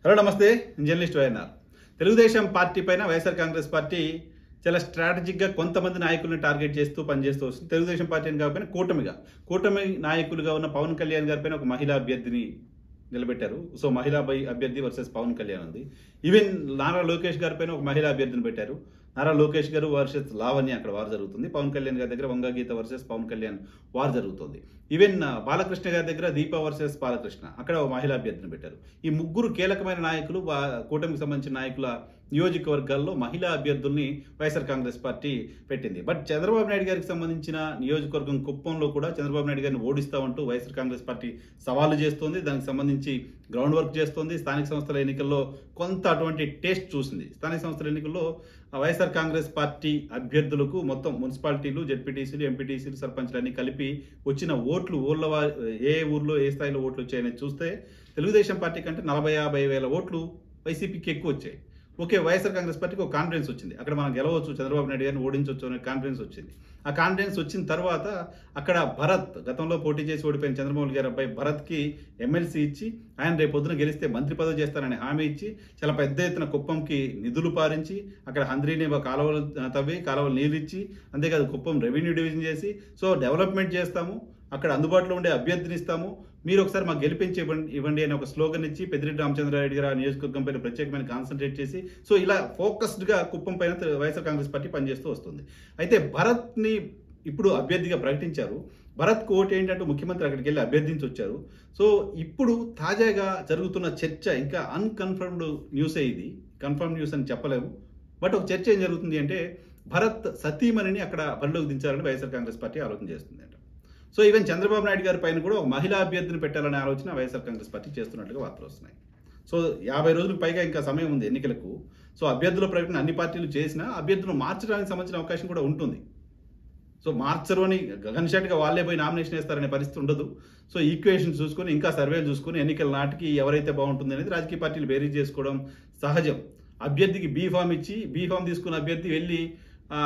Hello నమస్తే, journalist YNR. Telugu Desam party పైన YSR Congress party చాలా స్ట్రాటజిక్గా కొంతమంది నాయకులను టార్గెట్ చేస్తూ పనిచేస్తూ వస్తుంది. తెలుగుదేశం పార్టీ అని కాకపోయినా కూటమి నాయకులుగా ఉన్న పవన్ కళ్యాణ్ గారి పైన ఒక మహిళా అభ్యర్థిని నిలబెట్టారు. సో మహిళా అభ్యర్థి వర్సెస్ పవన్ కళ్యాణ్ ఉంది. ఈవెన్ నారా లోకేష్ గారి పైన ఒక మహిళా అభ్యర్థిని పెట్టారు. నారా లోకేష్ గారు వర్సెస్ లావణ్య అక్కడ వార్ జరుగుతుంది. పవన్ కళ్యాణ్ గారి దగ్గర వంగగీత వర్సెస్ పవన్ కళ్యాణ్ వార్ జరుగుతుంది. ఈవెన్ బాలకృష్ణ గారి దగ్గర దీప వర్సెస్ బాలకృష్ణ అక్కడ ఒక మహిళా అభ్యర్థిని పెట్టారు. ఈ ముగ్గురు కీలకమైన నాయకులు కూటమికి సంబంధించిన నాయకుల నియోజకవర్గాల్లో మహిళా అభ్యర్థుల్ని వైఎస్ఆర్ కాంగ్రెస్ పార్టీ పెట్టింది. బట్ చంద్రబాబు నాయుడు గారికి సంబంధించిన నియోజకవర్గం కుప్పంలో కూడా చంద్రబాబు నాయుడు గారిని ఓడిస్తామంటూ వైఎస్ఆర్ కాంగ్రెస్ పార్టీ సవాలు చేస్తోంది. దానికి సంబంధించి గ్రౌండ్ వర్క్ చేస్తోంది. స్థానిక సంస్థల ఎన్నికల్లో కొంత అటువంటి టేస్ట్ చూసింది. స్థానిక సంస్థల ఎన్నికల్లో వైఎస్ఆర్ కాంగ్రెస్ పార్టీ అభ్యర్థులకు మొత్తం మున్సిపాలిటీలు, జెడ్పీటీసీలు, ఎంపీటీసీలు, సర్పంచ్లు అన్ని కలిపి వచ్చిన ఓట్లు ఏ ఊర్లో ఏ స్థాయిలో ఓట్లు వచ్చాయని చూస్తే తెలుగుదేశం పార్టీ కంటే 40-50 వేల ఓట్లు వైసీపీకి ఎక్కువ వచ్చాయి. ఓకే, వైఎస్ఆర్ కాంగ్రెస్ పార్టీకి ఒక కాన్ఫిడెన్స్ వచ్చింది. అక్కడ మనం గెలవచ్చు, చంద్రబాబు నాయుడు గారిని ఓడించవచ్చు అనే కాన్ఫిడెన్స్ వచ్చింది. ఆ కాన్ఫిడెన్స్ వచ్చిన తర్వాత అక్కడ భరత్, గతంలో పోటీ చేసి ఓడిపోయిన చంద్రబాబు గారి అబ్బాయి భరత్కి ఎమ్మెల్సీ ఇచ్చి ఆయన రేపు పొద్దున గెలిస్తే మంత్రి పదవి చేస్తారని హామీ ఇచ్చి చాలా పెద్ద ఎత్తున కుప్పంకి నిధులు పారించి అక్కడ హంద్రీని కాలువలు తవ్వి కాలువలు నీళ్ళు ఇచ్చి, అంతేకాదు కుప్పం రెవెన్యూ డివిజన్ చేసి సో డెవలప్మెంట్ చేస్తాము, అక్కడ అందుబాటులో ఉండే అభ్యర్థిని ఇస్తాము, మీరు ఒకసారి మాకు గెలిపించి ఇవ్వండి అని ఒక స్లోగన్ ఇచ్చి పెద్దిరెడ్డి రామచంద్రారెడ్డి గారు ఆ నియోజకవర్గం పైన ప్రత్యేకమైన కాన్సన్ట్రేట్ చేసి సో ఇలా ఫోకస్డ్గా కుప్పం పైన వైఎస్ఆర్ కాంగ్రెస్ పార్టీ పనిచేస్తూ వస్తుంది. అయితే భరత్ని ఇప్పుడు అభ్యర్థిగా ప్రకటించారు. భరత్కు ఓటు ఏంటంటే ముఖ్యమంత్రి అక్కడికి వెళ్ళి అభ్యర్థించి వచ్చారు. సో ఇప్పుడు తాజాగా జరుగుతున్న చర్చ ఇంకా అన్కన్ఫర్మ్డ్ న్యూసే, ఇది కన్ఫర్మ్ న్యూస్ అని చెప్పలేము. బట్ ఒక చర్చ ఏం జరుగుతుంది అంటే భరత్ సతీమణిని అక్కడ బరిలోకి దించాలని వైఎస్ఆర్ కాంగ్రెస్ పార్టీ ఆలోచన చేస్తుంది అంట. సో ఈవెన్ చంద్రబాబు నాయుడు గారి పైన కూడా ఒక మహిళా అభ్యర్థిని పెట్టాలనే ఆలోచన వైఎస్ఆర్ కాంగ్రెస్ పార్టీ చేస్తున్నట్లుగా వార్తలు వస్తున్నాయి. సో 50 రోజులకు పైగా ఇంకా సమయం ఉంది ఎన్నికలకు. సో అభ్యర్థుల ప్రకటన అన్ని పార్టీలు చేసినా అభ్యర్థులను మార్చడానికి సంబంధించిన అవకాశం కూడా ఉంటుంది. సో మార్చరు అని గగన్షాట్గా వాళ్ళే పోయి నామినేషన్ వేస్తారనే పరిస్థితి ఉండదు. సో ఈక్వేషన్ చూసుకొని ఇంకా సర్వేలు చూసుకొని ఎన్నికల నాటికి ఎవరైతే బాగుంటుంది అనేది రాజకీయ పార్టీలు బేరీజ్ చేసుకోవడం సహజం. అభ్యర్థికి బీ ఫామ్ ఇచ్చి బీ ఫామ్ తీసుకున్న అభ్యర్థి వెళ్ళి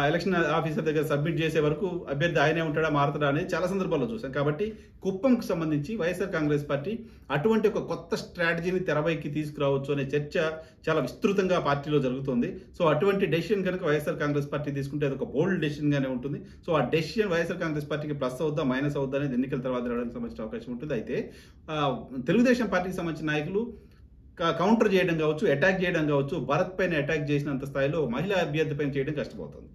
ఎలక్షన్ ఆఫీసర్ దగ్గర సబ్మిట్ చేసే వరకు అభ్యర్థి ఆయనే ఉంటాడా మారుతాడా అనేది చాలా సందర్భాల్లో చూసాం. కాబట్టి కుప్పంకు సంబంధించి వైఎస్ఆర్ కాంగ్రెస్ పార్టీ అటువంటి ఒక కొత్త స్ట్రాటజీని తెరపైకి తీసుకురావచ్చు అనే చర్చ చాలా విస్తృతంగా పార్టీలో జరుగుతుంది. సో అటువంటి డెసిషన్ కనుక వైఎస్ఆర్ కాంగ్రెస్ పార్టీ తీసుకుంటే అది ఒక బోల్డ్ డెసిషన్గానే ఉంటుంది. సో ఆ డెసిషన్ వైఎస్ఆర్ కాంగ్రెస్ పార్టీకి ప్లస్ అవుద్దా మైనస్ అవుద్దా అనేది ఎన్నికల తర్వాత రావడానికి సంబంధించిన అవకాశం ఉంటుంది. అయితే తెలుగుదేశం పార్టీకి సంబంధించిన నాయకులు కౌంటర్ చేయడం కావచ్చు, అటాక్ చేయడం కావచ్చు, భరత్ పైన అటాక్ చేసినంత స్థాయిలో మహిళా అభ్యర్థి పైన చేయడం కష్టమవుతుంది.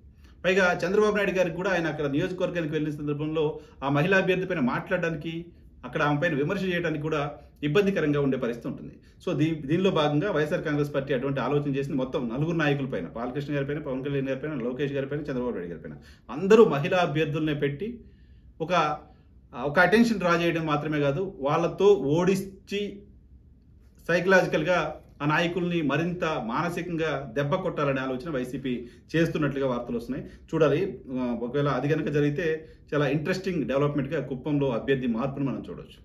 పైగా చంద్రబాబు నాయుడు గారికి కూడా ఆయన అక్కడ నియోజకవర్గానికి వెళ్ళిన సందర్భంలో ఆ మహిళా అభ్యర్థి పైన మాట్లాడడానికి, అక్కడ ఆమె పైన విమర్శ చేయడానికి కూడా ఇబ్బందికరంగా ఉండే పరిస్థితి ఉంటుంది. సో దీనిలో భాగంగా వైఎస్ఆర్ కాంగ్రెస్ పార్టీ అటువంటి ఆలోచన చేసింది. మొత్తం 4 నాయకుల పైన, బాలకృష్ణ గారి పైన, పవన్ కళ్యాణ్ గారి పైన, లోకేష్ గారి పైన, చంద్రబాబు నాయుడు గారి పైన అందరూ మహిళా అభ్యర్థులనే పెట్టి ఒక అటెన్షన్ డ్రా చేయడం మాత్రమే కాదు, వాళ్ళతో ఓడించి సైకలాజికల్గా ఆ నాయకుల్ని మరింత మానసికంగా దెబ్బ కొట్టాలనే ఆలోచన వైసీపీ చేస్తున్నట్లుగా వార్తలు వస్తున్నాయి. చూడాలి, ఒకవేళ అది కనుక జరిగితే చాలా ఇంట్రెస్టింగ్ డెవలప్మెంట్గా కుప్పంలో అభ్యర్థి మార్పును మనం చూడవచ్చు.